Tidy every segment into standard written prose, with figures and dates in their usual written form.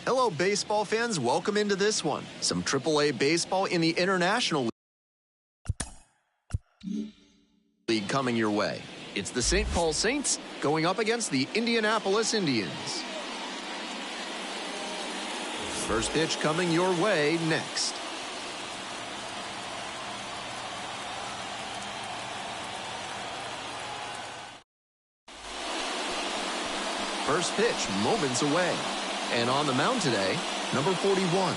Hello, baseball fans. Welcome into this one. Some AAA baseball in the International League coming your way. It's the St. Paul Saints going up against the Indianapolis Indians. First pitch coming your way next. First pitch moments away. And on the mound today, number 41.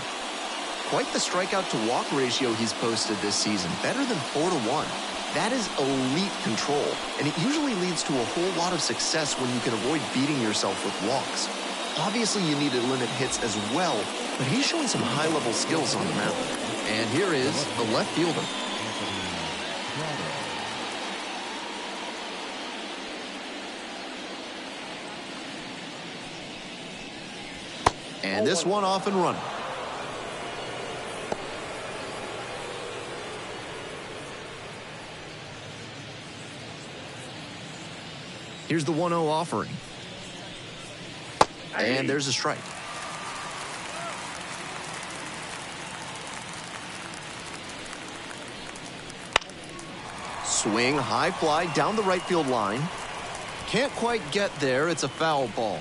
Quite the strikeout-to-walk ratio he's posted this season, better than 4-1. That is elite control, and it usually leads to a whole lot of success when you can avoid beating yourself with walks. Obviously, you need to limit hits as well, but he's showing some high-level skills on the mound. And here is the left fielder. And this one off and running. Here's the 1-0 offering. And there's a strike. Swing, high fly down the right field line. Can't quite get there. It's a foul ball.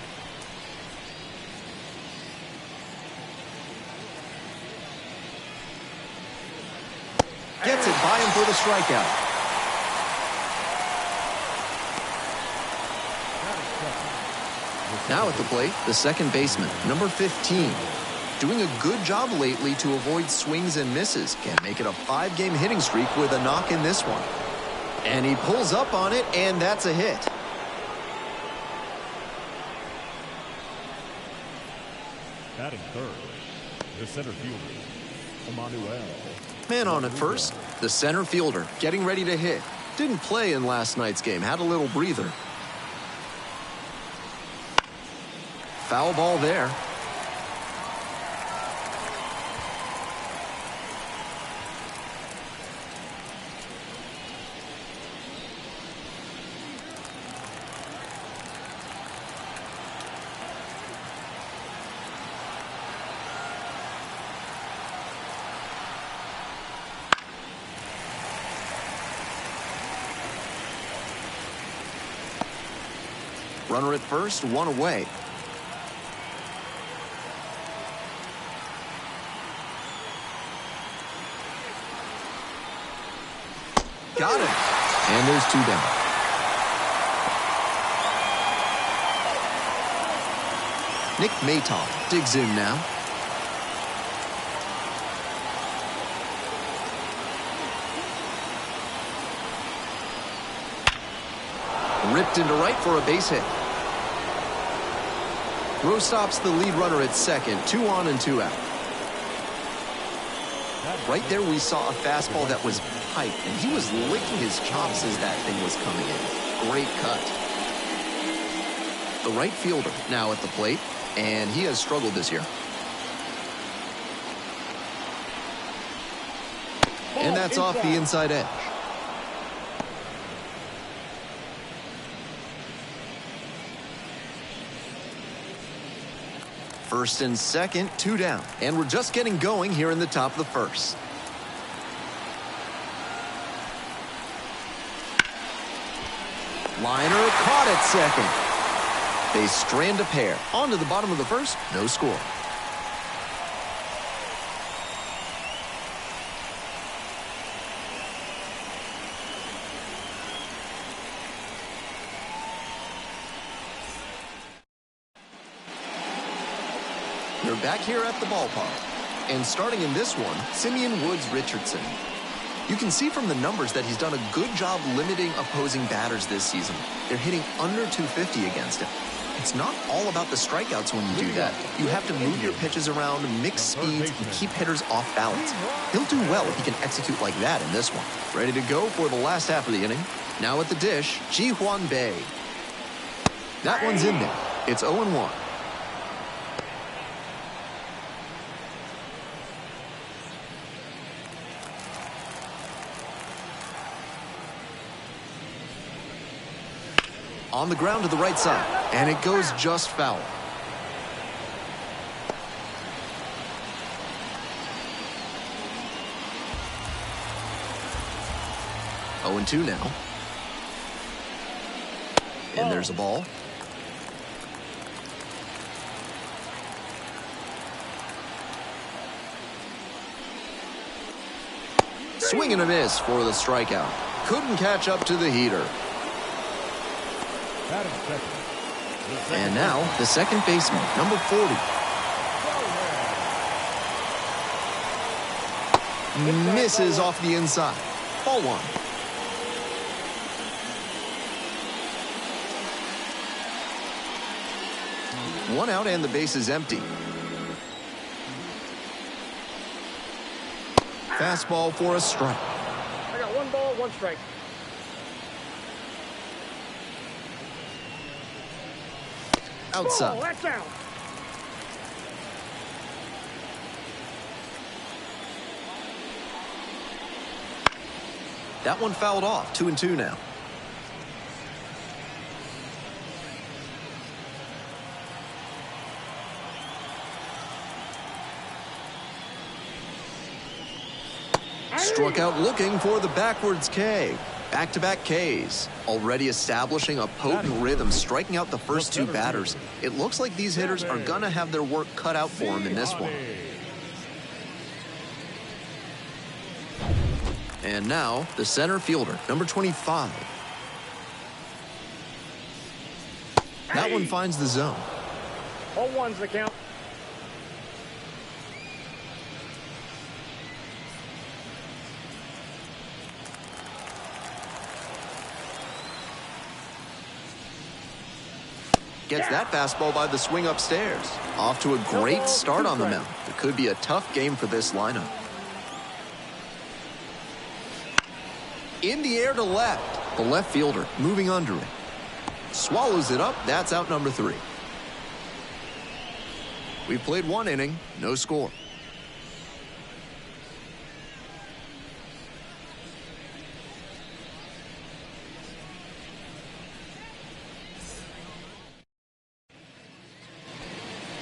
Gets it by him for the strikeout. Now at the plate, the second baseman, number 15. Doing a good job lately to avoid swings and misses. Can make it a 5-game hitting streak with a knock in this one. And he pulls up on it, and that's a hit. Batting third, the center fielder, Emmanuel. Man on at first, the center fielder, getting ready to hit. Didn't play in last night's game, had a little breather. Foul ball there. Runner at first, one away. Got it. And there's 2 down. Nick Maytov digs in now. Ripped into right for a base hit. Throw stops the lead runner at second. 2 on and 2 out. Right there we saw a fastball that was piped, and he was licking his chops as that thing was coming in. Great cut. The right fielder now at the plate, and he has struggled this year. And that's off the inside edge. First and second, 2 down. And we're just getting going here in the top of the first. Liner caught at second. They strand a pair. On to the bottom of the first, no score. They're back here at the ballpark. And starting in this one, Simeon Woods Richardson. You can see from the numbers that he's done a good job limiting opposing batters this season. They're hitting under 250 against him. It's not all about the strikeouts when you do that. You have to move your pitches around, mix speeds, and keep hitters off balance. He'll do well if he can execute like that in this one. Ready to go for the last half of the inning. Now at the dish, Ji-Hwan Bae. That one's in there. It's 0-1. On the ground to the right side, and it goes just foul. 0-2 now. And there's a ball. Swing and a miss for the strikeout. Couldn't catch up to the heater. And now the second baseman, number 40. Misses off the inside. Ball 1. One out and the base is empty. Fastball for a strike. I got 1 ball, 1 strike. Outside. Oh, that's out. That one fouled off. 2-2 now. Struck out looking for the backwards K. Back-to-back Ks. Already establishing a potent rhythm, striking out the first 2 batters. It looks like these hitters are going to have their work cut out for them in this one. And now, the center fielder, number 25. That one finds the zone. All 1's the count. Gets that fastball by the swing upstairs. Off to a great start on the mound. It could be a tough game for this lineup. In the air to left. The left fielder moving under it. Swallows it up. That's out number 3. We've played 1 inning. No score.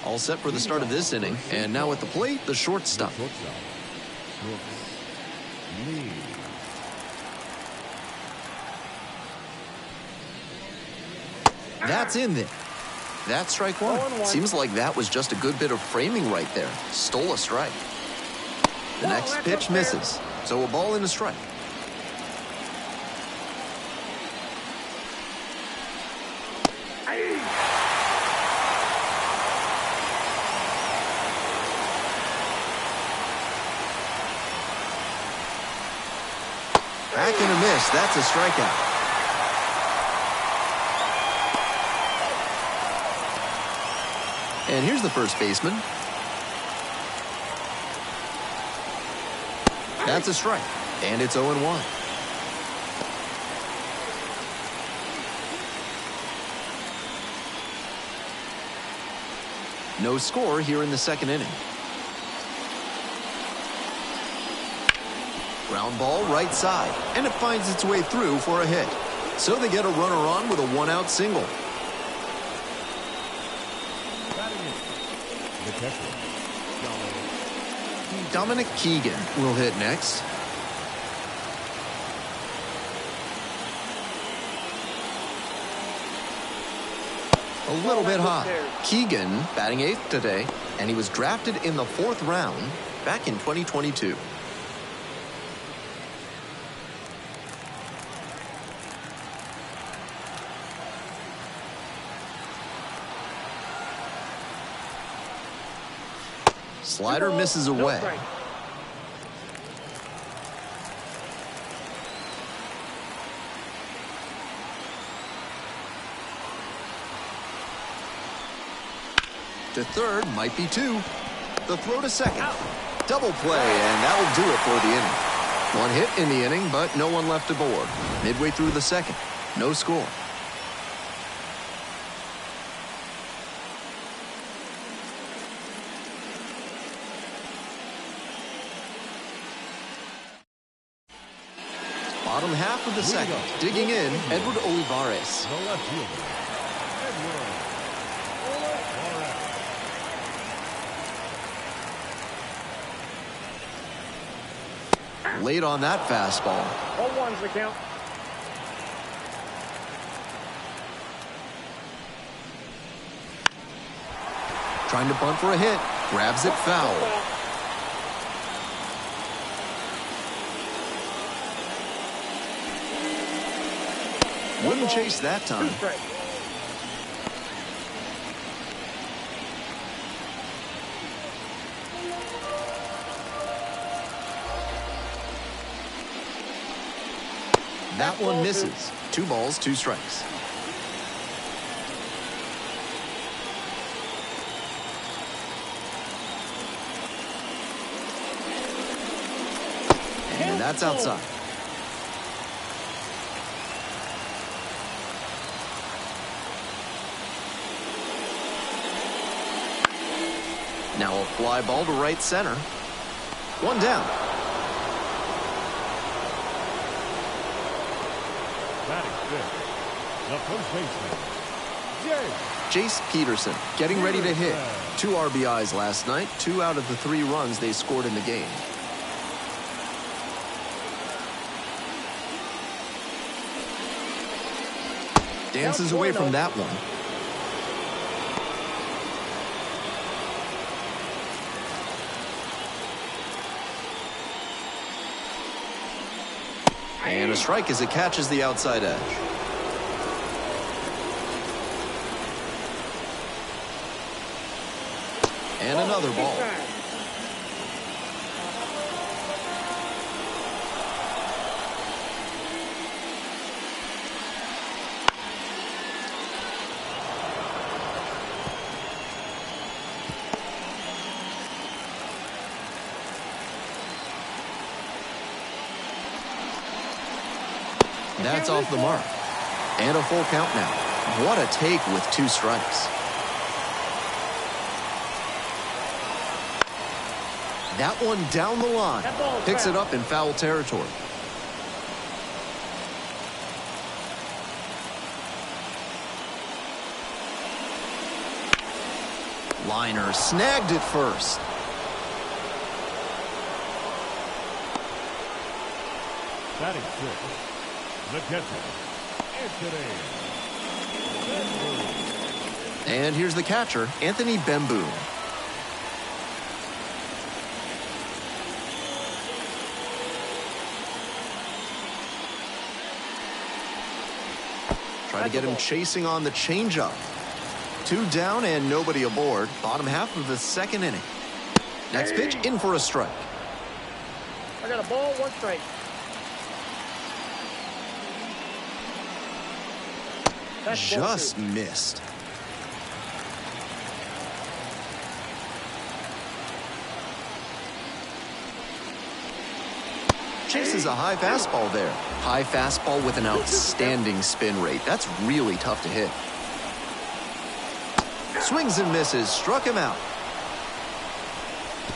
All set for the start of this inning. And now at the plate, the shortstop. That's in there. That's strike 1. Seems like that was just a good bit of framing right there. Stole a strike. The next pitch misses. So a ball and a strike. Back and a miss. That's a strikeout. And here's the first baseman. That's a strike. And it's 0-1. No score here in the second inning. Ground ball right side, and it finds its way through for a hit. So they get a runner on with a 1-out single. Dominic Keegan will hit next. A little bit high. Keegan batting 8th today, and he was drafted in the 4th round back in 2022. Slider misses away. To third might be 2. The throw to second. Double play, and that will do it for the inning. 1 hit in the inning, but no one left aboard. Midway through the second, no score. Bottom half of the second. Digging in, Edward Olivares. The left fielder, Edward. Late on that fastball. All 1's the count. Trying to bunt for a hit. Grabs it foul. Wouldn't chase that time. That one misses. 2 balls, 2 strikes. And that's outside. Now a fly ball to right center. 1 down. Batting fifth, the first baseman, Jace Peterson getting ready to hit. 2 RBIs last night, 2 out of the 3 runs they scored in the game. Dances away from that one. And a strike as it catches the outside edge. And another ball. That's off the mark. And a full count now. What a take with 2 strikes. That one down the line. Picks it up in foul territory. Liner snagged it first. batting sixth, the catcher, Anthony Bemboom. And here's the catcher, Anthony Bemboom. Try to get him chasing on the changeup. 2 down and nobody aboard. Bottom half of the 2nd inning. Next pitch in for a strike. I got a ball, 1 strike. That's Just missed. Chases a high fastball there. High fastball with an outstanding spin rate. That's really tough to hit. Swings and misses. Struck him out.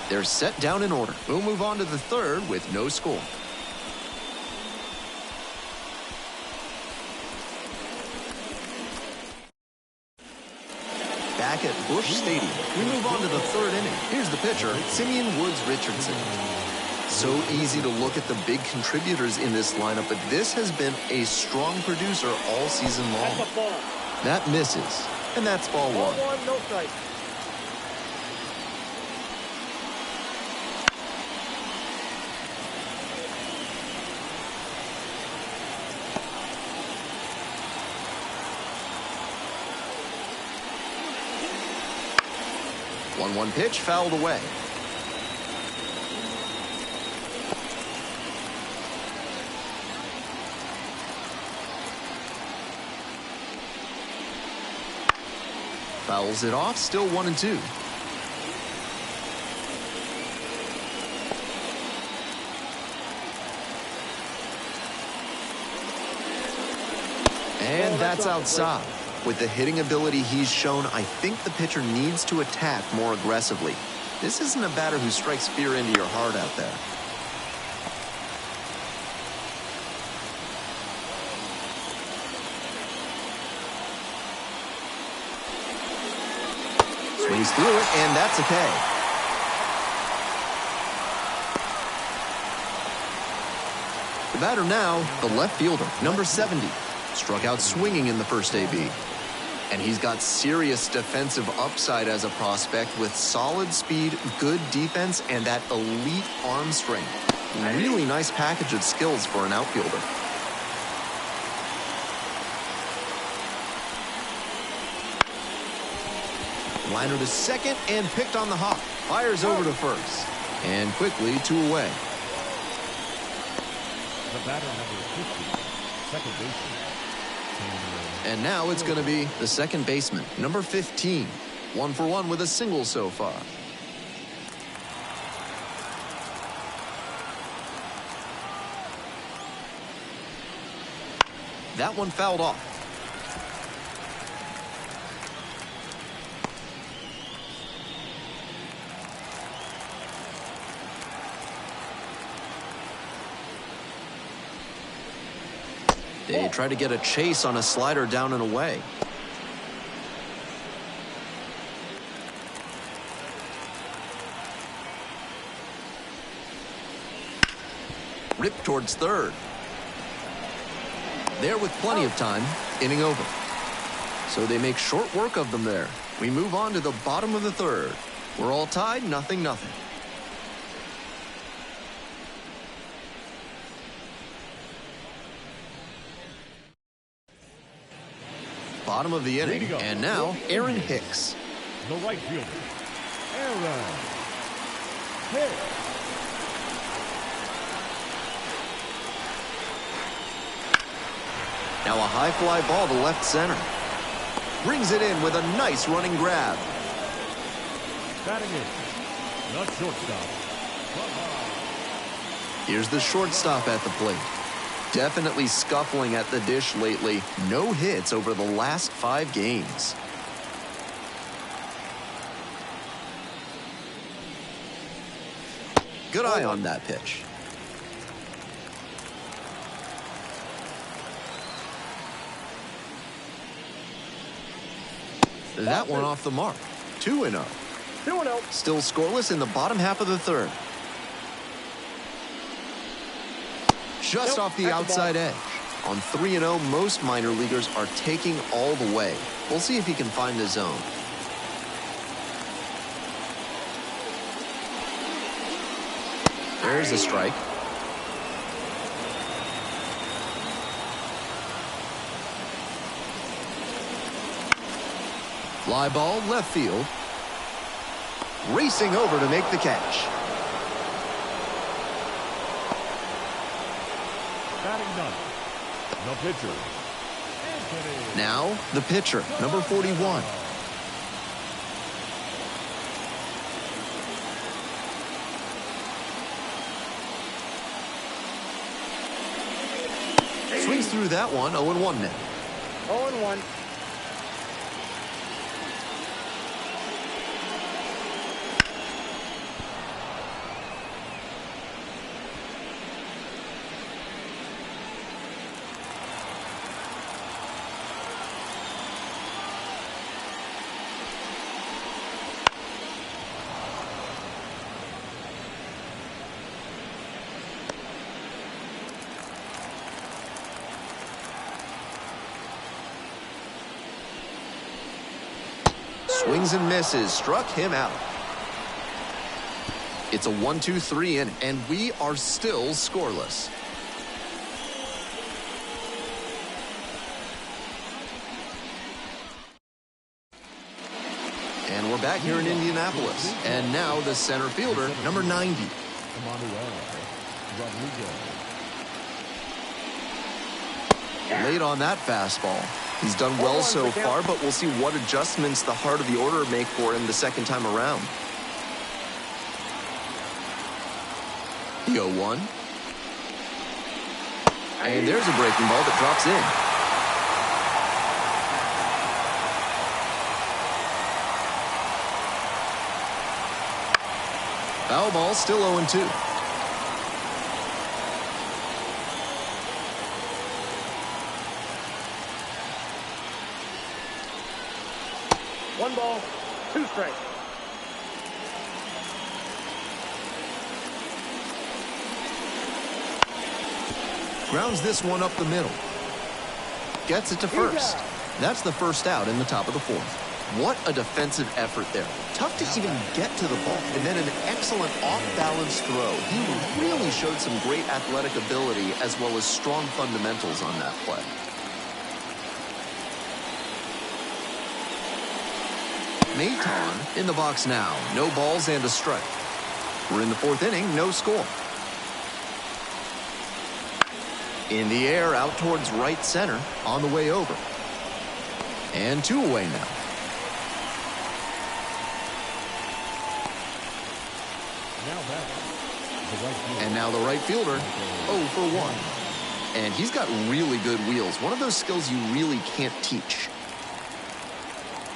They're set down in order. We'll move on to the 3rd with no score. Back at Busch Stadium, we move on to the 3rd inning. Here's the pitcher, Simeon Woods Richardson. So easy to look at the big contributors in this lineup, but this has been a strong producer all season long. That misses, and that's ball 1. Ball 1, no strike. One pitch fouled away. Fouls it off, still 1-2. And that's outside. With the hitting ability he's shown, I think the pitcher needs to attack more aggressively. This isn't a batter who strikes fear into your heart out there. Swings through it, and that's a K. The batter now, the left fielder, number 70. Struck out swinging in the first AB. And he's got serious defensive upside as a prospect with solid speed, good defense, and that elite arm strength. Really nice package of skills for an outfielder. Liner to second and picked on the hop. Fires over to first. And quickly 2 away. The batter number 50, second baseman. And now it's going to be the second baseman, number 15. 1 for 1 with a single so far. That one fouled off. They try to get a chase on a slider down and away. Ripped towards third. There with plenty of time, inning over. So they make short work of them there. We move on to the bottom of the third. We're all tied, 0-0. Bottom of the inning, and now Aaron Hicks. The right fielder, Aaron Hicks. Now a high fly ball to left center. Brings it in with a nice running grab. Batting in, the shortstop. Here's the shortstop at the plate. Definitely scuffling at the dish lately. No hits over the last 5 games. Good eye on that pitch. That one off the mark. 2-0. 2-0. Still scoreless in the bottom half of the third. Just off the outside edge. On 3-0, most minor leaguers are taking all the way. We'll see if he can find the zone. There's a strike. Fly ball left field. Racing over to make the catch. Batting ninth, the pitcher, Anthony. Now the pitcher, number 41. Swings through that one, 0-1 now. 0-1. Swings and misses, struck him out. It's a 1-2-3 inning, and we are still scoreless. And we're back here in Indianapolis. And now the center fielder, number 90. Late on that fastball. He's done well so far, but we'll see what adjustments the heart of the order make for him the second time around. The 0-1. And there's a breaking ball that drops in. Foul ball, still 0-2. One ball, 2 strikes. Grounds this one up the middle. Gets it to first. That's the first out in the top of the fourth. What a defensive effort there. Tough to even get to the ball. And then an excellent off-balance throw. He really showed some great athletic ability as well as strong fundamentals on that play. Maton in the box now. No balls and a strike. We're in the fourth inning, no score. In the air, out towards right center, on the way over. And 2 away now. And now the right fielder, 0 for 1. And he's got really good wheels. One of those skills you really can't teach.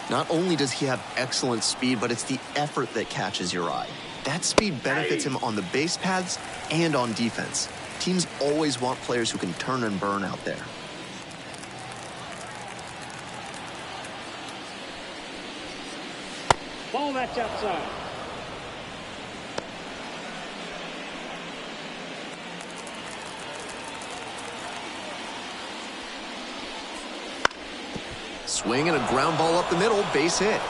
Not only does he have excellent speed, but it's the effort that catches your eye. That speed benefits him on the base paths and on defense. Teams always want players who can turn and burn out there. Ball that's outside. Swing and a ground ball up the middle, base hit.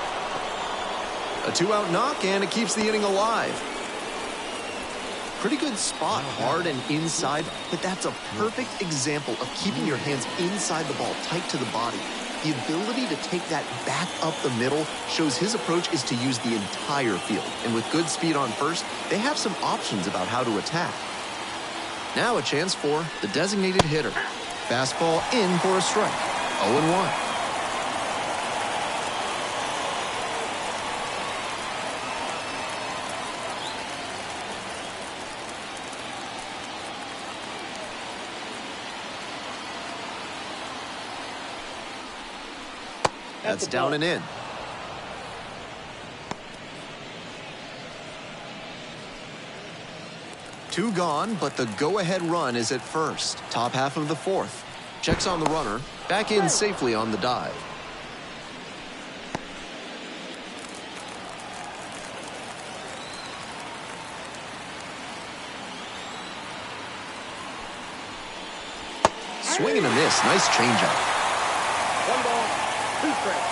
A 2-out knock, and it keeps the inning alive. Pretty good spot, hard and inside, but that's a perfect example of keeping your hands inside the ball, tight to the body. The ability to take that back up the middle shows his approach is to use the entire field. And with good speed on first, they have some options about how to attack. Now a chance for the designated hitter. Fastball in for a strike. 0-1. That's down and in. Two gone, but the go-ahead run is at first. Top half of the fourth. Checks on the runner. Back in safely on the dive. Swing and a miss. Nice changeup. 1 ball, 2 strikes.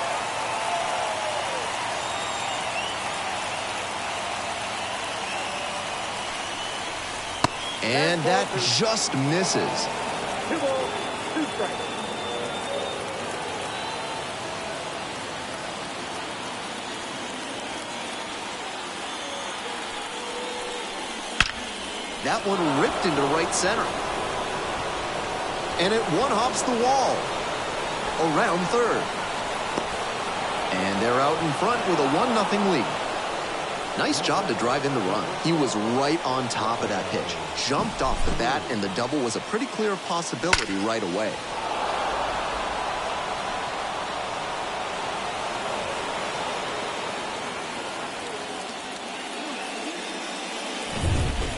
And that just misses. 2 balls, 2 strikes. That one ripped into right center. And it one-hops the wall. Around third. And they're out in front with a 1-0 lead. Nice job to drive in the run. He was right on top of that pitch. Jumped off the bat, and the double was a pretty clear possibility right away.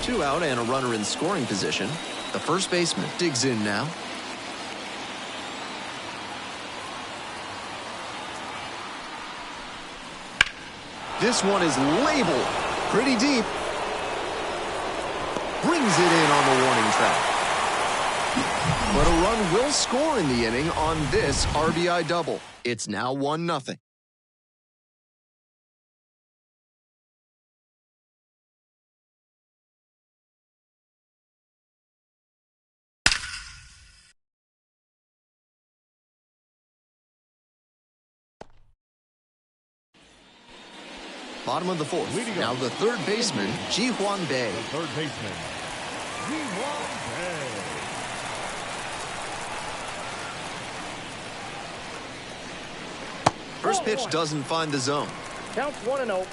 Two out and a runner in scoring position. The first baseman digs in now. This one is labeled pretty deep. Brings it in on the warning track. But a run will score in the inning on this RBI double. It's now 1-0. Bottom of the fourth. Now the third baseman, Ji-hwan Bae. Third baseman, Ji-hwan Bae. First pitch doesn't find the zone. Counts 1-0.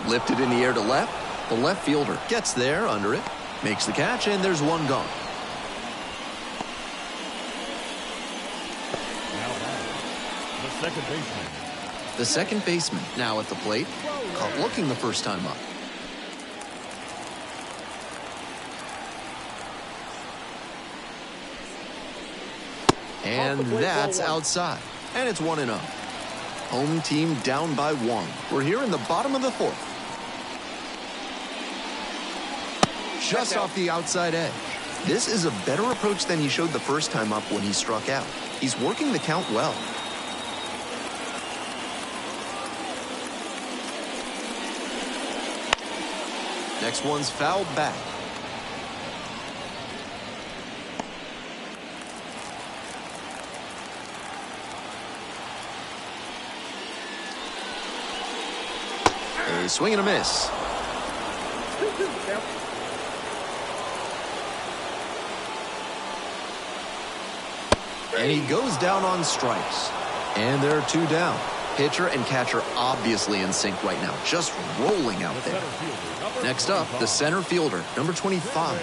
Lifted in the air to left. The left fielder gets there under it. Makes the catch, and there's one gone. Second baseman. The second baseman now at the plate. Caught looking the first time up. And that's outside. And it's 1-0. Home team down by 1. We're here in the bottom of the fourth. just off the outside edge. This is a better approach than he showed the first time up when he struck out. He's working the count well. Next one's fouled back. A swing and a miss. 2-2 count. And he goes down on strikes. And there are 2 down. Pitcher and catcher obviously in sync right now, just rolling out there. Next up, the center fielder, number 25.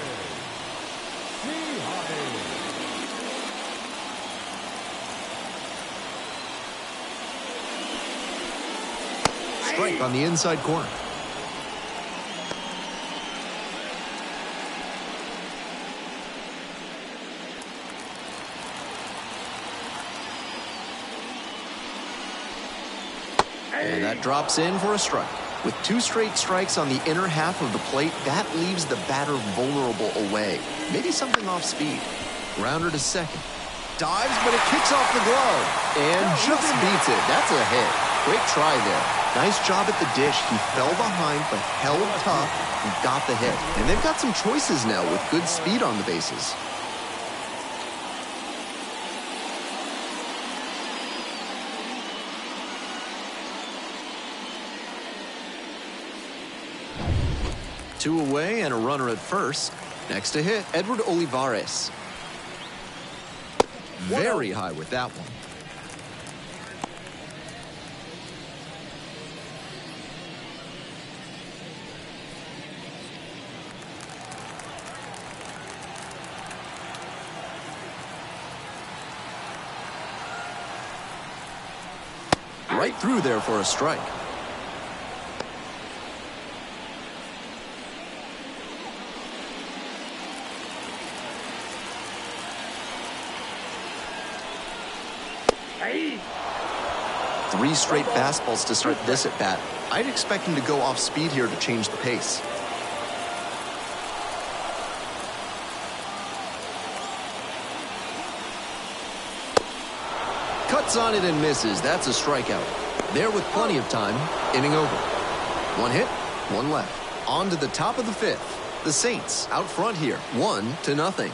Strike on the inside corner. And that drops in for a strike. With 2 straight strikes on the inner half of the plate, that leaves the batter vulnerable away. Maybe something off speed. Grounder to second. Dives, but it kicks off the glove. And just beats it. That's a hit. Great try there. Nice job at the dish. He fell behind, but held tough and got the hit. And they've got some choices now with good speed on the bases. Two away and a runner at first. Next to hit, Edward Olivares. Very high with that one. Right through there for a strike. Three straight fastballs to start this at bat. I'd expect him to go off speed here to change the pace. Cuts on it and misses. That's a strikeout. There with plenty of time. Inning over. 1 hit, 1 left. On to the top of the 5th. The Saints out front here, 1-0.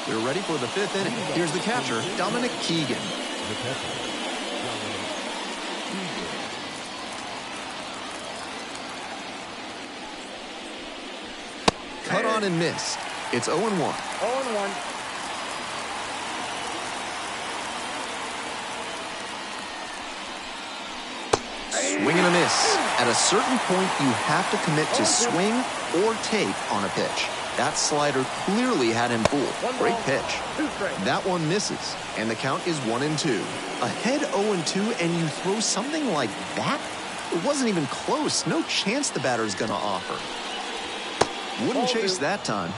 We're ready for the 5th inning. Here's the catcher, Dominic Keegan. Cut on and missed. It's 0-1. 0-1. Swing and a miss. At a certain point, you have to commit to swing or take on a pitch. That slider clearly had him fooled. Great pitch. That one misses, and the count is 1-2. Ahead 0-2, and you throw something like that? It wasn't even close. No chance the batter's gonna offer. Wouldn't chase that time.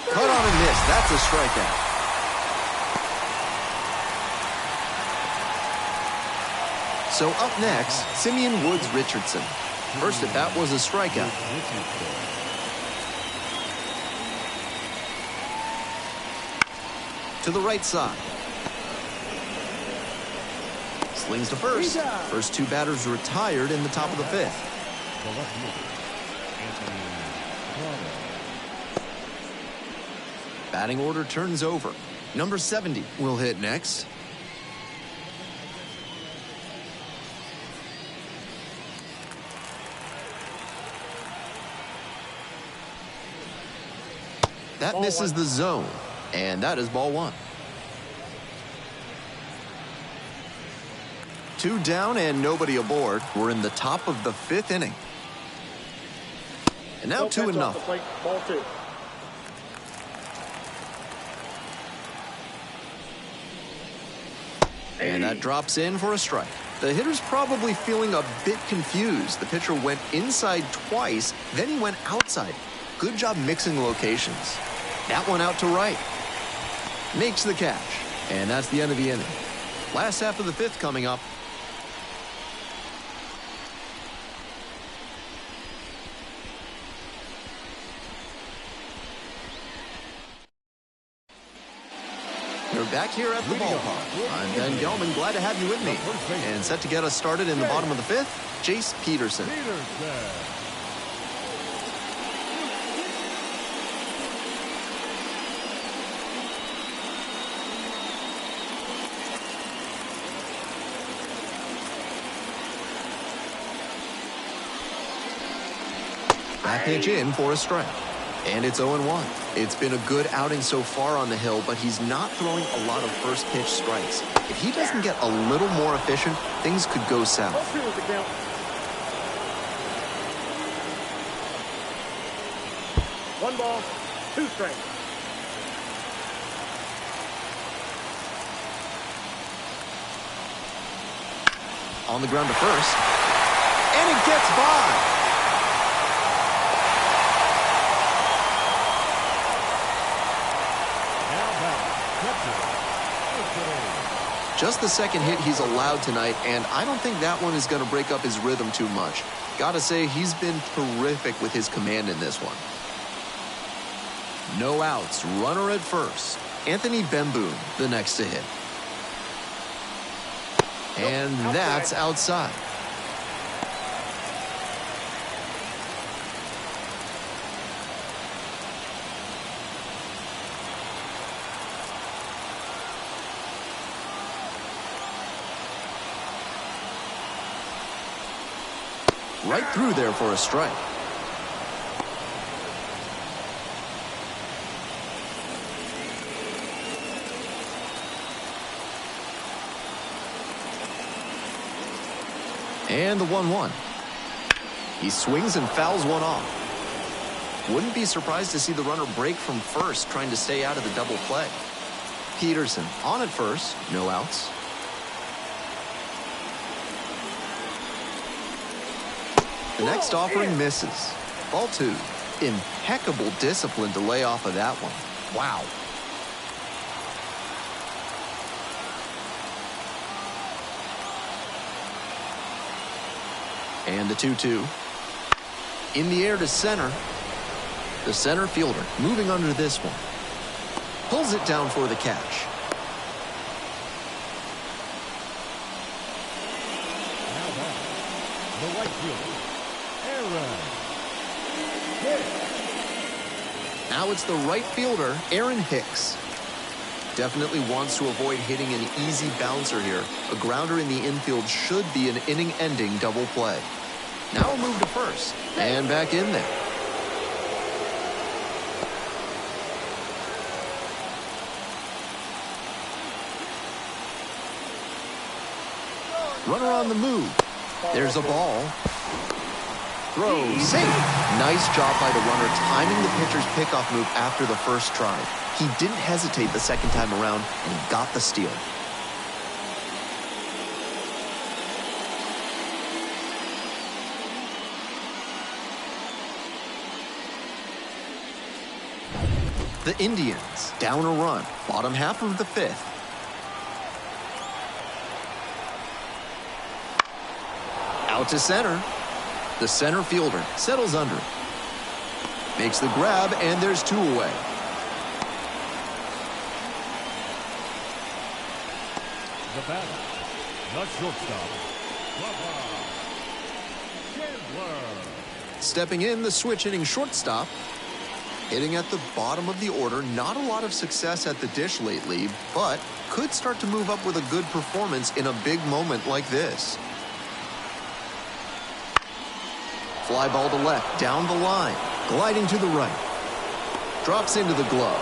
Cut on and miss. That's a strikeout. So up next, Simeon Woods Richardson. First at bat was a strikeout. To the right side. Slings to first. First 2 batters retired in the top of the 5th. Batting order turns over. Number 70 will hit next. That misses the zone, and that is ball 1. 2 down and nobody aboard. We're in the top of the 5th inning. And now 2-0. Ball 2. And that drops in for a strike. The hitter's probably feeling a bit confused. The pitcher went inside twice, then he went outside. Good job mixing locations. That one out to right. Makes the catch. And that's the end of the inning. Last half of the fifth coming up. We're back here at the ballpark. I'm Ben Gelman, glad to have you with me. And set to get us started in the bottom of the fifth, Jace Peterson. That pitch in for a strike. And it's 0-1. It's been a good outing so far on the hill, but he's not throwing a lot of first pitch strikes. If he doesn't get a little more efficient, things could go south. 1 ball, 2 strikes. On the ground to first. And it gets by. Just the second hit he's allowed tonight, and I don't think that one is going to break up his rhythm too much. Gotta say, he's been terrific with his command in this one. No outs, runner at first. Anthony Bemboon, the next to hit. And that's outside. Right through there for a strike. And the 1-1. He swings and fouls one off. Wouldn't be surprised to see the runner break from first, trying to stay out of the double play. Peterson on at first, no outs. The next offering misses. Ball 2. Impeccable discipline to lay off of that one. Wow. And the 2-2. In the air to center. The center fielder moving under this one. Pulls it down for the catch. The right fielder, Now it's the right fielder, Aaron Hicks. Definitely wants to avoid hitting an easy bouncer here. A grounder in the infield should be an inning-ending double play. Now a move to first, and back in there. Runner on the move. There's a ball. Throw, safe. Nice job by the runner timing the pitcher's pickoff move after the first try. He didn't hesitate the second time around and got the steal. The Indians down a run, bottom half of the fifth. Out to center. The center fielder settles under it. Makes the grab, and there's 2 away. the batter, the shortstop, Chandler. Stepping in, the switch-hitting shortstop. Hitting at the bottom of the order. Not a lot of success at the dish lately, but could start to move up with a good performance in a big moment like this. Fly ball to left, down the line, gliding to the right. Drops into the glove.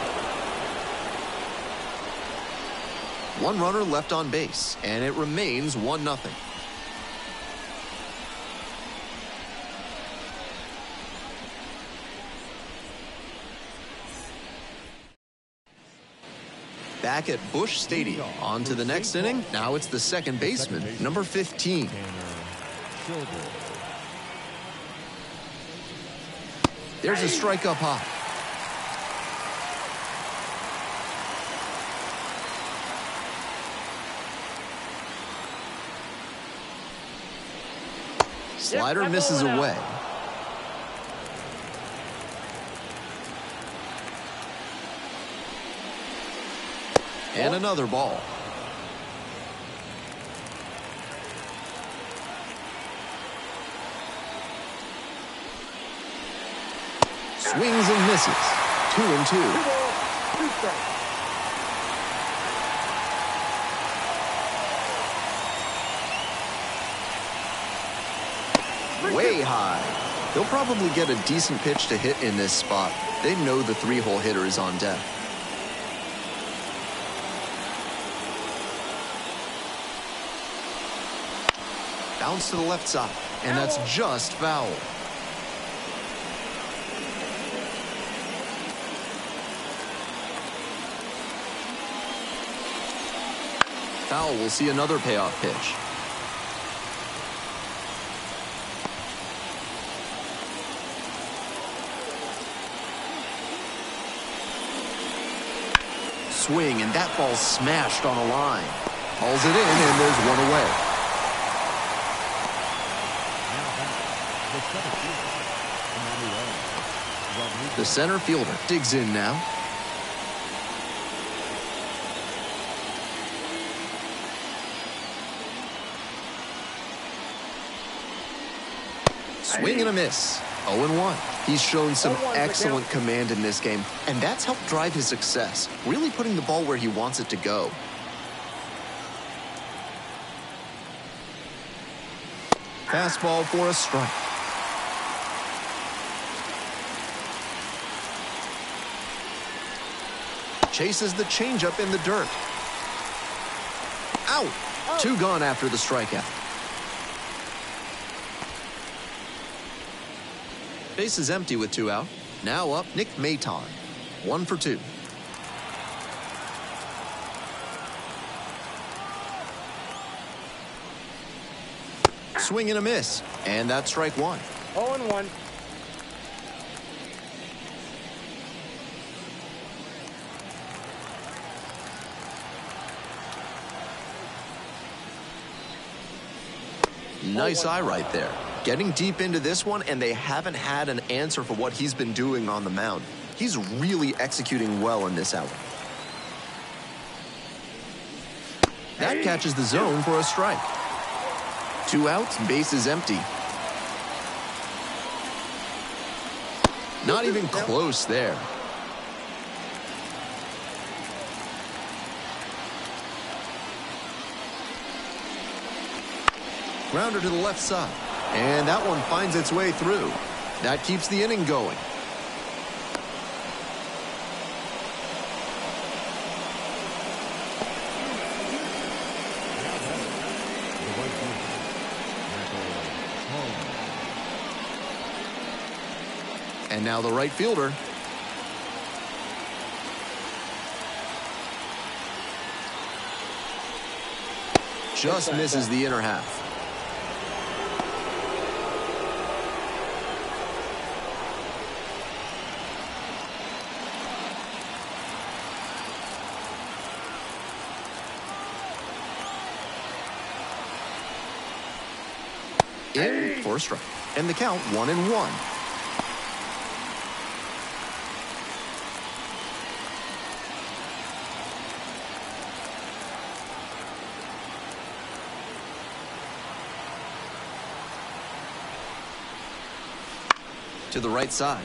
One runner left on base, and it remains 1-0. Back at Busch Stadium. On to the next inning. Now it's the second baseman, number 15. There's a strike up high. Slider misses away. And another ball. Swings and misses. 2-2. 2 balls, 2 strikes. Way high. They'll probably get a decent pitch to hit in this spot. They know the 3-hole hitter is on deck. Bounce to the left side, and that's just foul. Foul will see another payoff pitch. Swing, and that ball smashed on a line. Hauls it in, and there's one away. The center fielder digs in now. Swing and a miss. 0-1. He's shown some excellent command in this game, and that's helped drive his success, really putting the ball where he wants it to go. Fastball for a strike. Chases the changeup in the dirt. Out! 2 gone after the strikeout. Base is empty with 2 out. Now up, Nick Maton. 1 for 2. Swing and a miss. And that's strike 1. 0-1. Nice eye right there. Getting deep into this one, and they haven't had an answer for what he's been doing on the mound. He's really executing well in this outing. That catches the zone for a strike. 2 outs, base is empty. Not even close there. Grounder to the left side. And that one finds its way through. That keeps the inning going. And now the right fielder. Just misses the inner half. In for a strike. And the count 1-1. To the right side.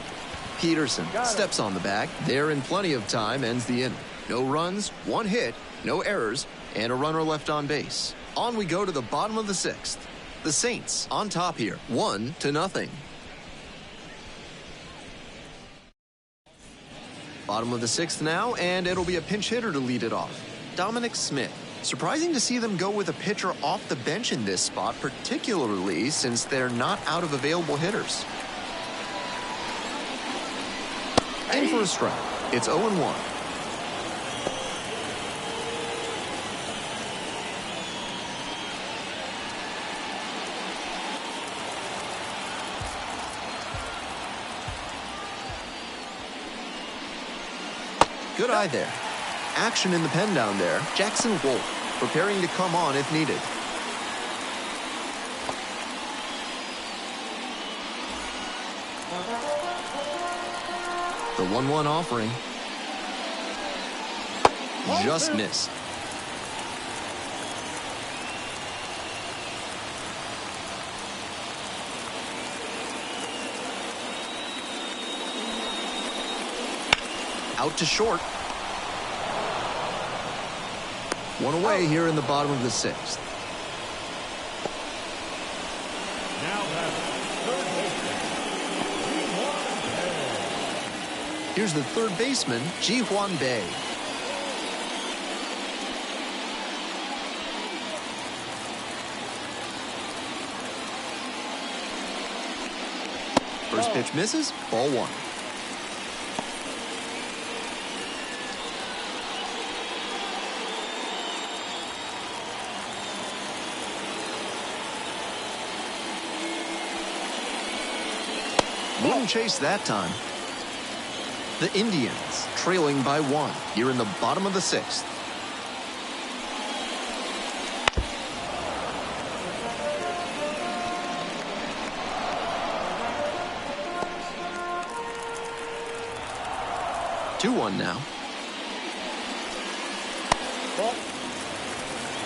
Peterson steps on the bag. There in plenty of time, ends the inning. No runs, 1 hit, no errors, and a runner left on base. On we go to the bottom of the 6th. The Saints on top here, 1-0. Bottom of the 6th now, and it'll be a pinch hitter to lead it off. Dominic Smith. Surprising to see them go with a pitcher off the bench in this spot, particularly since they're not out of available hitters. In for a strike. It's 0-1. Good eye there. Action in the pen down there. Jackson Wolf preparing to come on if needed. The 1-1 offering. Just missed. Out to short. One away here in the bottom of the 6th. Now that's third baseman. Here's the third baseman, Ji-Hwan Bae. First pitch misses, ball 1. Wouldn't chase that time. The Indians trailing by 1 here in the bottom of the 6th. Two 2-1 now.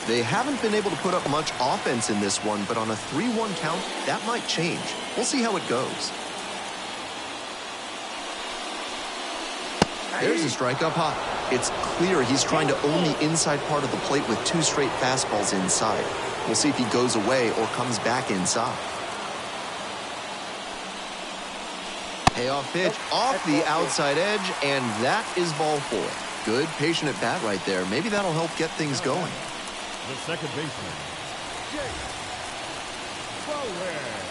They haven't been able to put up much offense in this one, but on a 3-1 count, that might change. We'll see how it goes. There's a strike up high. It's clear he's trying to own the inside part of the plate with 2 straight fastballs inside. We'll see if he goes away or comes back inside. Payoff pitch off the outside edge, and that is ball 4. Good patient at bat right there. Maybe that'll help get things going. The second baseman, Jake Fowler.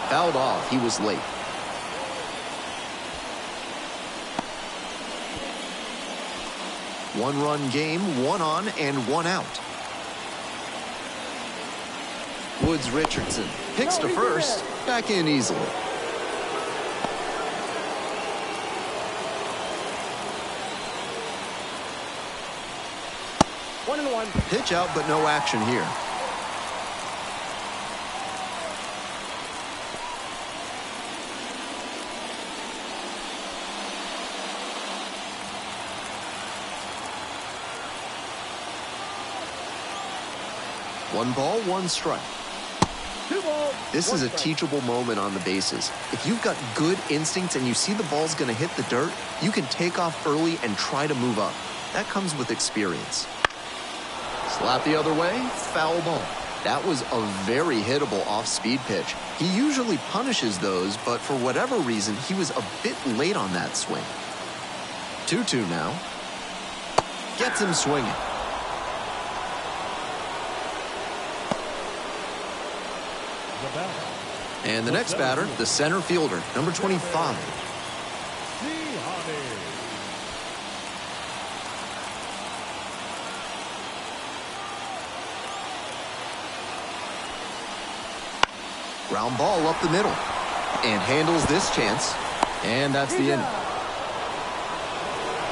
Fouled off. He was late. One-run game, 1 on and 1 out. Woods Richardson picks to first, back in easily. One and one. Pitch out, but no action here. One ball, 1 strike. 2 balls. This 1 is a strike. teachable moment on the bases. If you've got good instincts and you see the ball's going to hit the dirt, you can take off early and try to move up. That comes with experience. Slap the other way, foul ball. That was a very hittable off-speed pitch. He usually punishes those, but for whatever reason, he was a bit late on that swing. 2-2 now. Gets him swinging. And the next batter, the center fielder, number 25. Ground ball up the middle. And handles this chance. And that's the inning.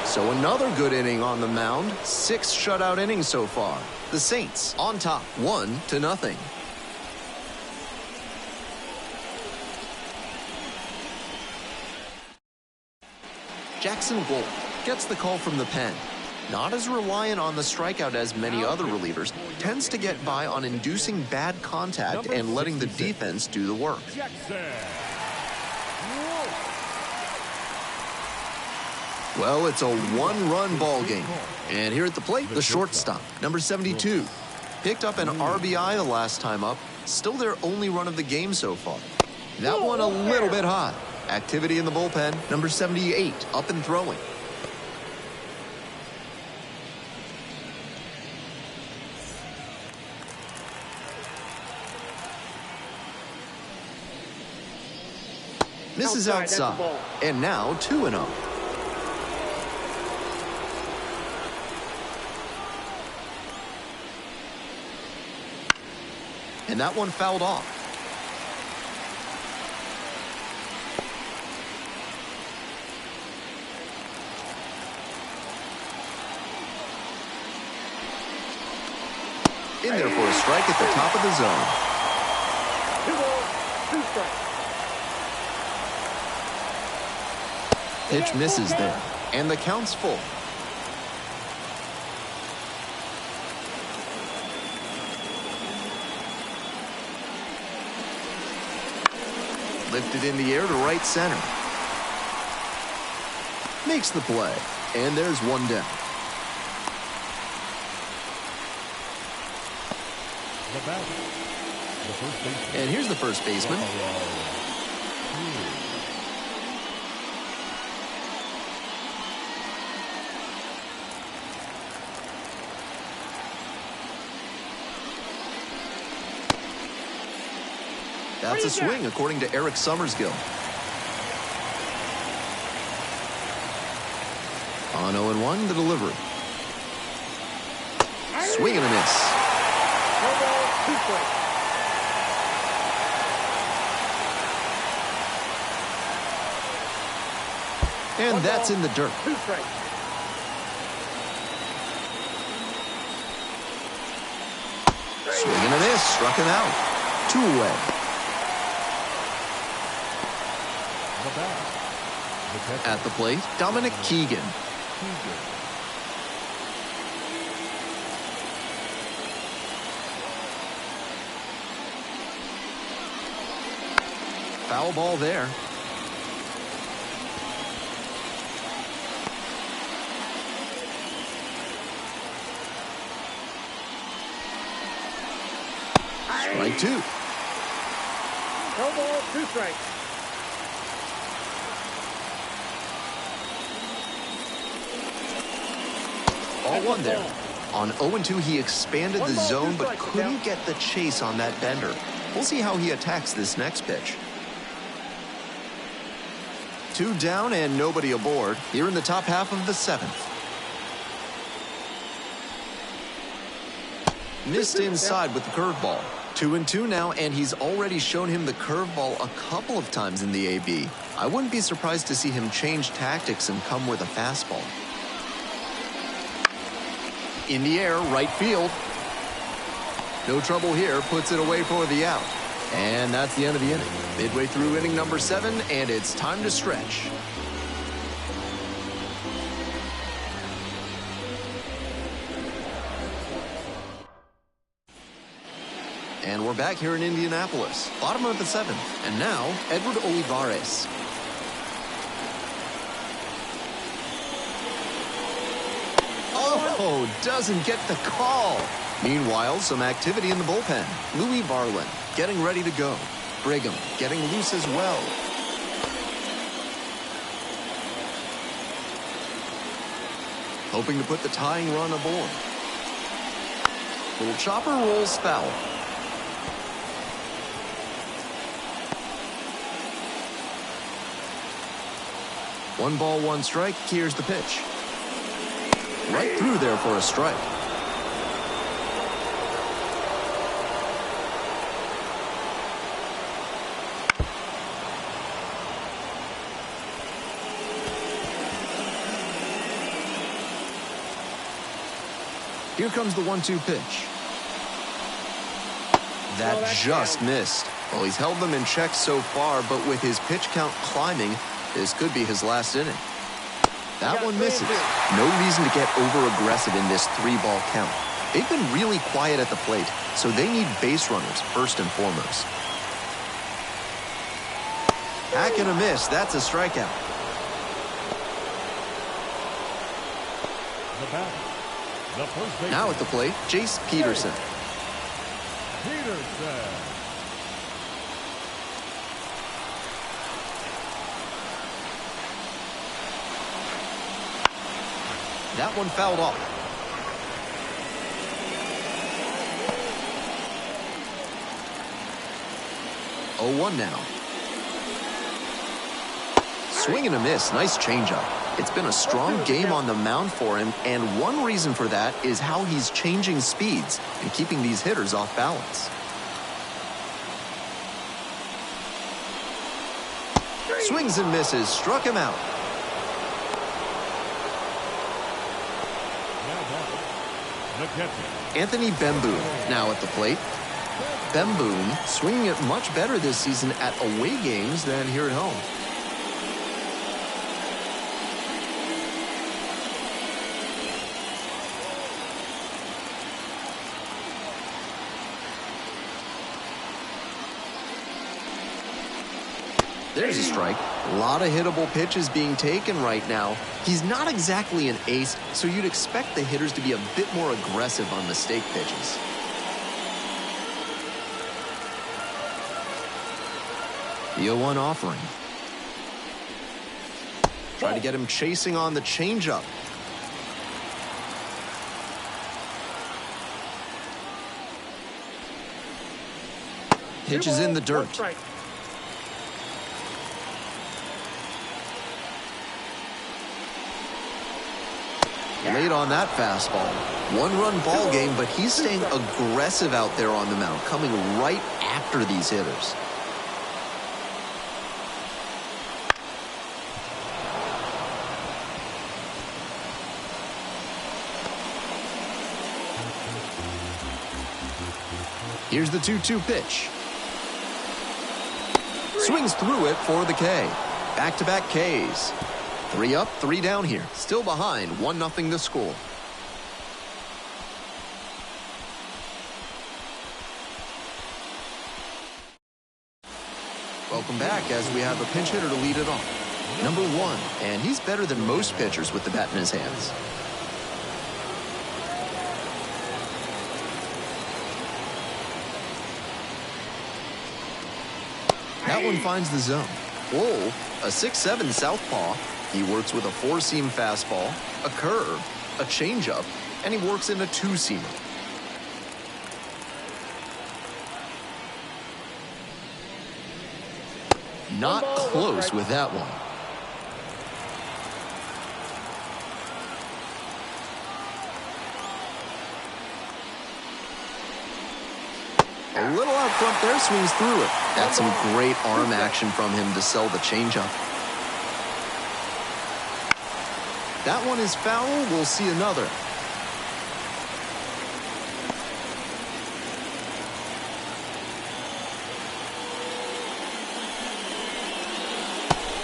So another good inning on the mound. 6 shutout innings so far. The Saints on top, 1-0. Jackson Wolf gets the call from the pen. Not as reliant on the strikeout as many other relievers, tends to get by on inducing bad contact and letting the defense do the work. Well, it's a 1-run ball game. And here at the plate, the shortstop, number 72. Picked up an RBI the last time up, still their only run of the game so far. That one a little bit high. Activity in the bullpen, number 78, up and throwing. Misses outside. And now 2-0. And that one fouled off. In there for a strike at the top of the zone. 2 balls, 2 strikes. Pitch misses there. And the count's full. Lifted in the air to right center. Makes the play. And there's one down. The batter, the first baseman. And here's the first baseman. That's a swing, according to Eric Summersgill. On 0-1, the delivery. Swing and a miss. 1 ball, 2 strikes. And that's in the dirt. 2 strikes. Swing and a miss. Struck him out. 2 away. The batter, the catcher. At the plate, Dominic Keegan. Foul ball there. Strike 2. 1 ball, 2 strikes. All one there. On 0-2, he expanded the zone, but couldn't get the chase on that bender. We'll see how he attacks this next pitch. 2 down and nobody aboard here in the top half of the 7th. Missed inside with the curveball. 2-2 now, and he's already shown him the curveball a couple of times in the AB. I wouldn't be surprised to see him change tactics and come with a fastball. In the air, right field. No trouble here, puts it away for the out. And that's the end of the inning. Midway through inning number 7, and it's time to stretch. And we're back here in Indianapolis, bottom of the 7th. And now, Edward Olivares. Oh, doesn't get the call. Meanwhile, some activity in the bullpen. Louis Varland getting ready to go. Brigham getting loose as well. Hoping to put the tying run aboard. Little chopper rolls foul. One ball, one strike. Here's the pitch. Right through there for a strike. Here comes the 1-2 pitch. That just missed. Well, he's held them in check so far, but with his pitch count climbing, this could be his last inning. That one misses. No reason to get over-aggressive in this 3-ball count. They've been really quiet at the plate, so they need base runners first and foremost. Hack and a miss. That's a strikeout. The batter, the first baseman. Now at the plate, Jace Peterson. Peterson. That one fouled off. Oh, 1 now. Swing and a miss. Nice changeup. It's been a strong game on the mound for him, and one reason for that is how he's changing speeds and keeping these hitters off balance. Swings and misses. Struck him out. Anthony Bemboon now at the plate. Bemboon swinging it much better this season at away games than here at home. There's a strike. A lot of hittable pitches being taken right now. He's not exactly an ace, so you'd expect the hitters to be a bit more aggressive on mistake pitches. The 0-1 offering. Try to get him chasing on the changeup. Pitch is in the dirt. Late on that fastball. One-run ball game, but he's staying aggressive out there on the mound, coming right after these hitters. Here's the 2-2 pitch. Swings through it for the K. Back-to-back Ks. 3 up, 3 down here. Still behind, 1-0 the score. Welcome back as we have a pinch hitter to lead it off. Number 1, and he's better than most pitchers with the bat in his hands. That one finds the zone. Whoa, a 6-7 southpaw. He works with a 4-seam fastball, a curve, a changeup, and he works in a 2-seamer. Not close with that one. A little out front there, swings through it. That's some great arm action from him to sell the changeup. That one is foul. We'll see another.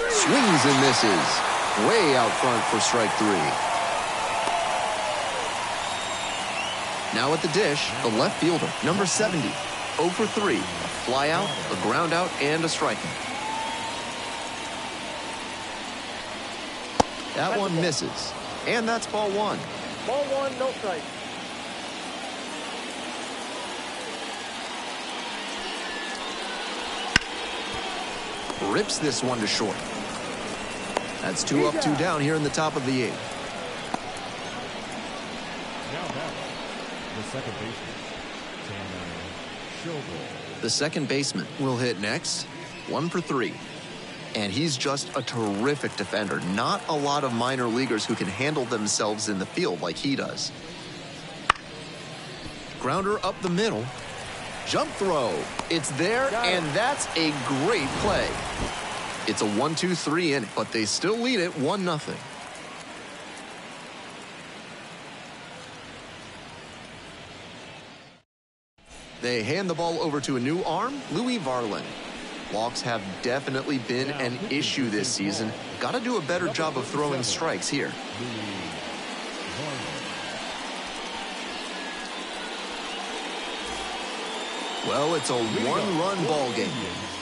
Swings and misses. Way out front for strike 3. Now at the dish, the left fielder, number 70. 0 for 3. A fly out, a ground out, and a strikeout. That one misses. And that's ball 1. Ball 1, no strike. Rips this one to short. That's 2 up, 2 down here in the top of the 8th. Now batting, the second baseman, The second baseman will hit next. 1 for 3. And he's just a terrific defender. Not a lot of minor leaguers who can handle themselves in the field like he does. Grounder up the middle. Jump throw. It's there, and that's a great play. It's a 1-2-3 inning, but they still lead it 1-0. They hand the ball over to a new arm, Louis Varland. Walks have definitely been an issue this season. Got to do a better job of throwing strikes here. Well, it's a one-run ball game.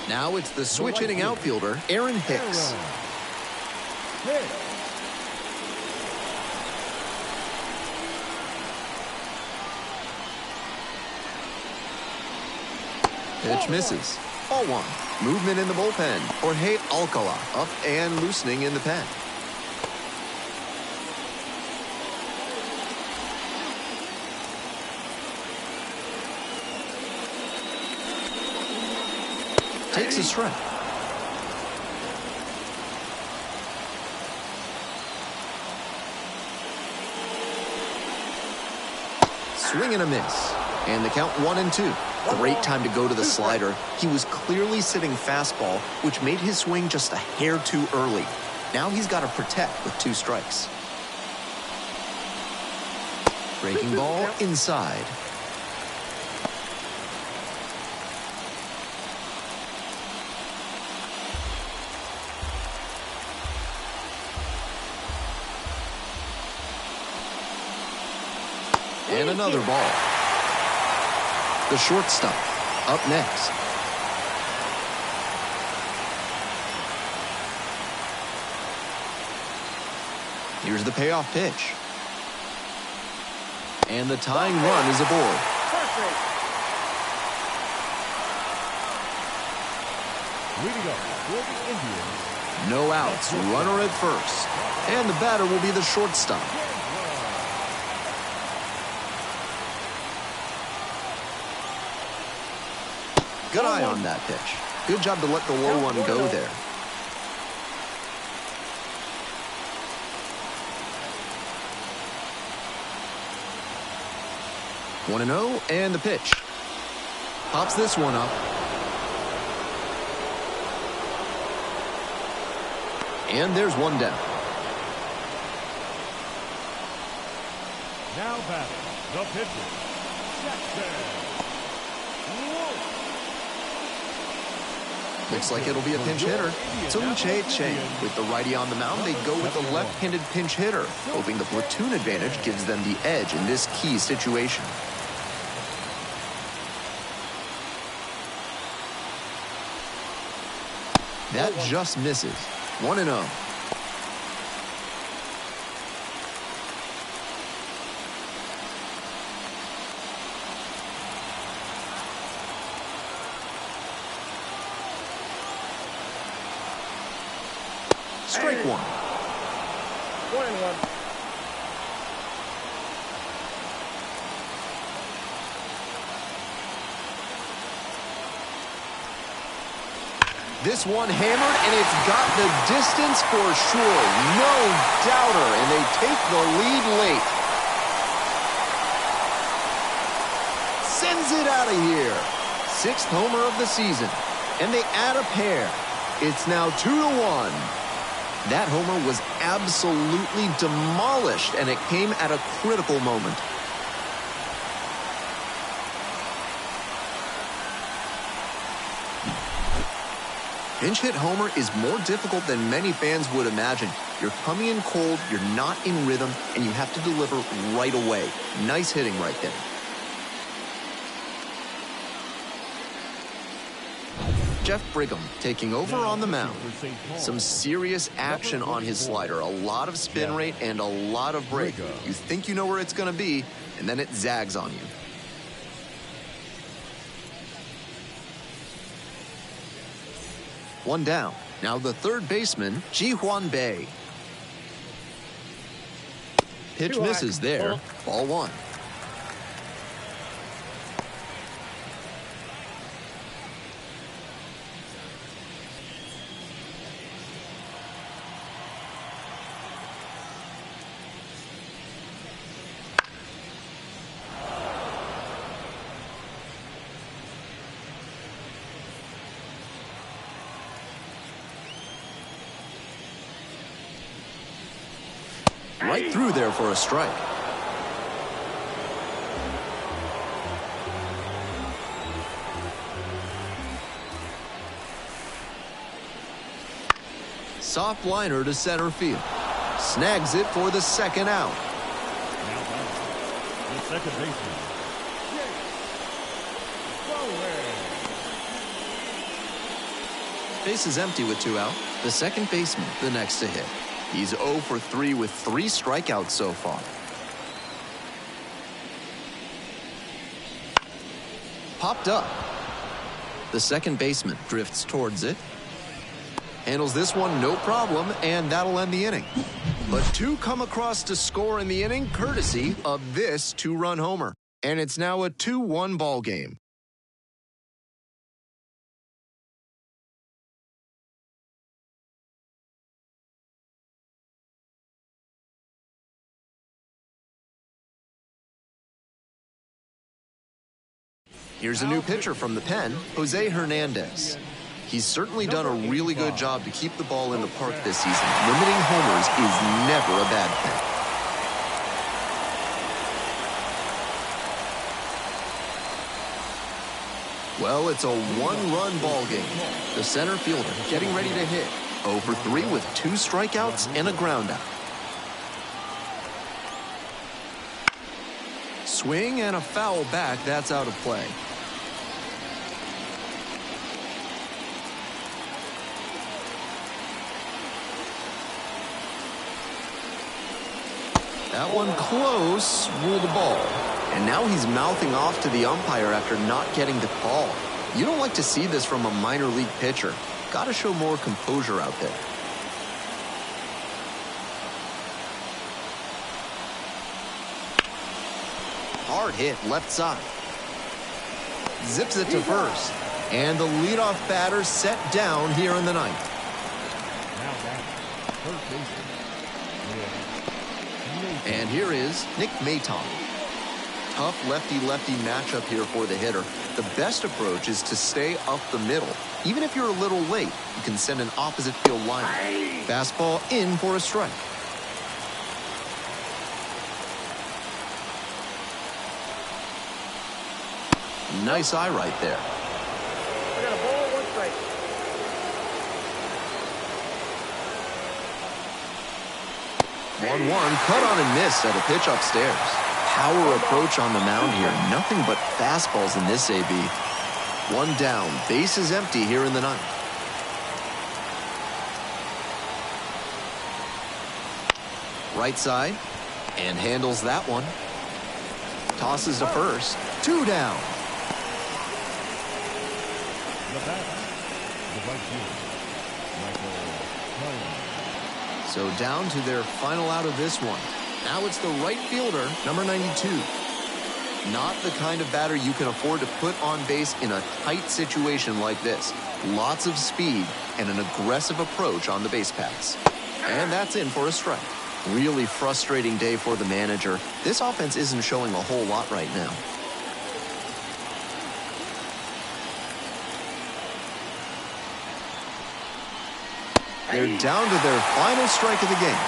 Now it's the switch-hitting outfielder, Aaron Hicks. Pitch misses. Ball 1. Movement in the bullpen. Jorge Alcala up and loosening in the pen. Takes a strike. swing and a miss. And the count 1-2. Great time to go to the slider. He was clearly sitting fastball, which made his swing just a hair too early. Now he's got to protect with 2 strikes. Breaking ball inside. And another ball. The shortstop up next. Here's the payoff pitch. And the tying run is aboard. Leading up for the Indians. No outs, runner at first. And the batter will be the shortstop. Good eye on that pitch. Good job to let the low one go there. One and 0, and the pitch. Pops this one up. And there's one down. Now batting, the pitcher, Jackson. Looks like it'll be a pinch hitter. Sung Chae Chang with the righty on the mound. They go with the left-handed pinch hitter, hoping the platoon advantage gives them the edge in this key situation. That just misses. 1-0. Strike 1. 1-1. This one hammered, and it's got the distance for sure. No doubter, and they take the lead late. Sends it out of here. 6th homer of the season, and they add a pair. It's now 2-1. That homer was absolutely demolished, and it came at a critical moment. Pinch hit homer is more difficult than many fans would imagine. You're coming in cold, you're not in rhythm, and you have to deliver right away. Nice hitting right there. Jeff Brigham taking over on the mound. Some serious action on his slider. A lot of spin rate and a lot of break. You think you know where it's going to be, and then it zags on you. One down. Now the third baseman, Ji-hwan Bae. Pitch misses there. Ball 1. Right through there for a strike. Soft liner to center field. Snags it for the second out. Now back, the second baseman, Base is empty with 2 out. The second baseman, the next to hit. He's 0 for 3 with 3 strikeouts so far. Popped up. The second baseman drifts towards it. Handles this one no problem, and that'll end the inning. But 2 come across to score in the inning, courtesy of this 2-run homer. And it's now a 2-1 ball game. Here's a new pitcher from the pen, Jose Hernandez. He's certainly done a really good job to keep the ball in the park this season. Limiting homers is never a bad thing. Well, it's a one-run ball game. The center fielder getting ready to hit. 0 for 3 with 2 strikeouts and a groundout. Swing and a foul back. That's out of play. That one close, ruled a ball. And now he's mouthing off to the umpire after not getting the call. You don't like to see this from a minor league pitcher. Got to show more composure out there. Hard hit left side. Zips it to first. And the leadoff batter set down here in the ninth. Now back, third baseman. And here is Nick Maton. Tough lefty-lefty matchup here for the hitter. The best approach is to stay up the middle. Even if you're a little late, you can send an opposite field liner. Fastball in for a strike. Nice eye right there. I got a ball, 1 strike. One, cut on and miss at a pitch upstairs. Power approach on the mound here. Nothing but fastballs in this AB. 1 down. Base is empty here in the ninth. Right side. And handles that one. Tosses to first. 2 down. The batter, the right fielder, Michael. So down to their final out of this one. Now it's the right fielder, number 92. Not the kind of batter you can afford to put on base in a tight situation like this. Lots of speed and an aggressive approach on the base paths. And that's in for a strike. Really frustrating day for the manager. This offense isn't showing a whole lot right now. They're down to their final strike of the game.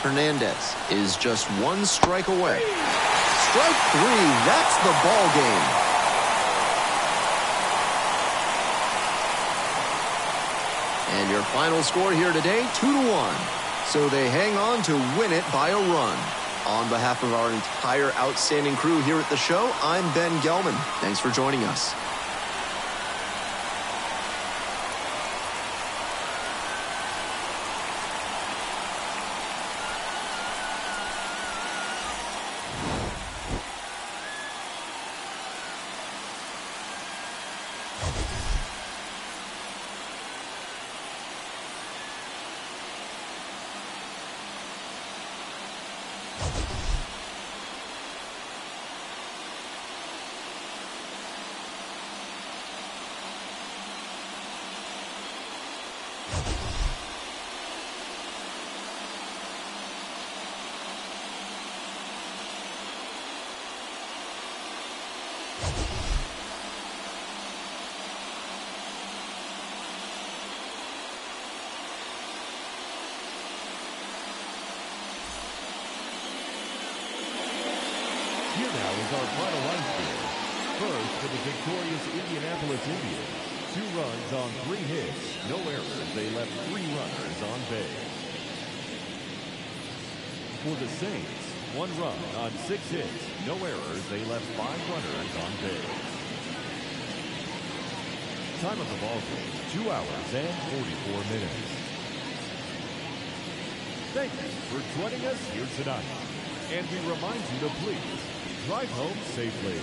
Hernandez is just 1 strike away. Strike 3, that's the ball game. And your final score here today, 2-1. So they hang on to win it by a run. On behalf of our entire outstanding crew here at the show, I'm Ben Gelman. Thanks for joining us. Here now is our final line score. First, for the victorious Indianapolis Indians, 2 runs on 3 hits, no errors. They left 3 runners on base. For the Saints, 1 run on 6 hits, no errors. They left 5 runners on base. Time of the ball game, 2 hours and 44 minutes. Thank you for joining us here tonight. And we remind you to please drive home safely.